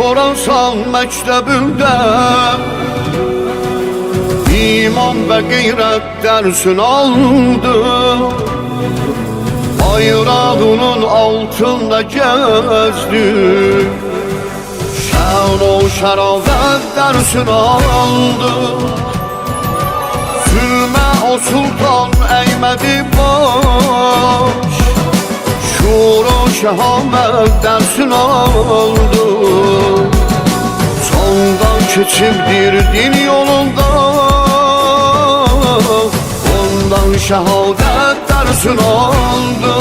Xorasan məktəbində İman və qeyrət dərsin aldı. Bayrağının altında gəzdi. Şən o şərafət dərsin aldı. Zülmə o sultan əymədi baş. Şur o şəhamət dərsin aldı. Sondan keçibdir din yolunda. Ondan şəhadət dərsin aldı.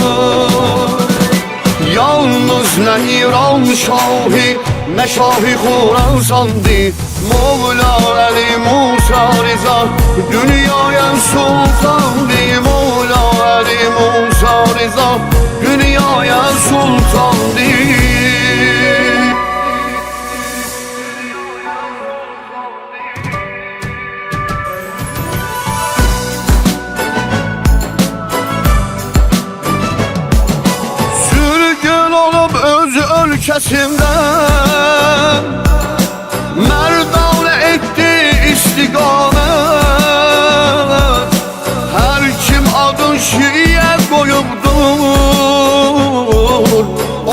Yalnız nə İran şahı, nə şahı Xorasandı. Mevla Əli Musa Riza dünyaya sultandı. Mevla Əli Musa Riza dünyaya sultandı. Sürgün olup öz ölkəsindən Mərdanə etdi istiqamət. Hər kim adın şiyə qoyubdur,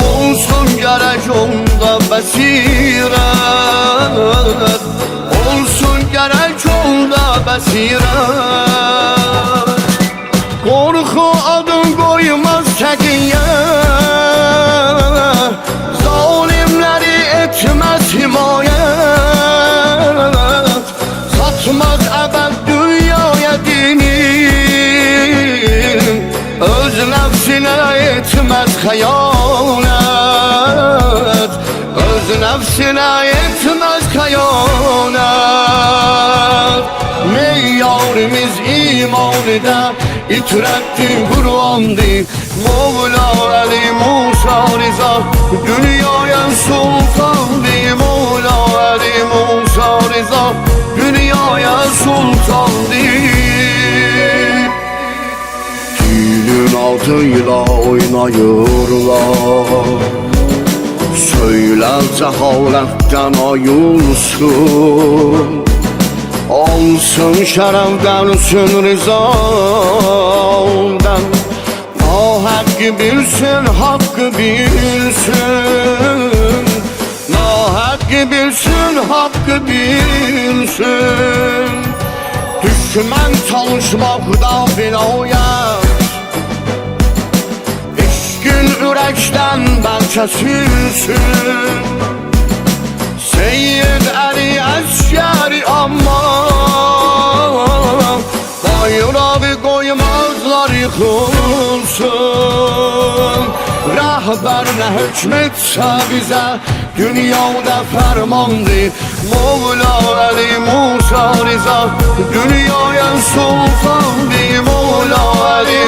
olsun gərək onda bəsirət. Olsun gərək onda bəsirət. Qorxu adın qoymaz təqiyyə, zalimləri etməz himayət. Satmaz əbəd dünyaya dinin, öz nəfsinə etməz xəyanət. Öz nəfsinə etməz xəyanət. Meyyarimiz imanıda itirətdi Qur'andı. Mevla Əli Musa Riza dünyaya sultandı. Mevla Əli Musa Riza dünyaya sultandı. Dilin adıyla oynayırlar, söylə cəhalətdən ayılsın. Olsun şərəf dərsin rizadan. Nahaqqı bilsin, haqqı bilsin. Nahaqqı bilsin, haqqı bilsin. Düşmən çalışmaqda vilayət. İşqin ürəkdən bəlkə silsin. Seyyid Əli Əskəri amma bayrağı qoymazlar yıxılsın. Rəhbər nə hükm etsə bizə dünyada fərmandır. Mevla Əli Musa Riza dünyaya sultandır. Mevla Əli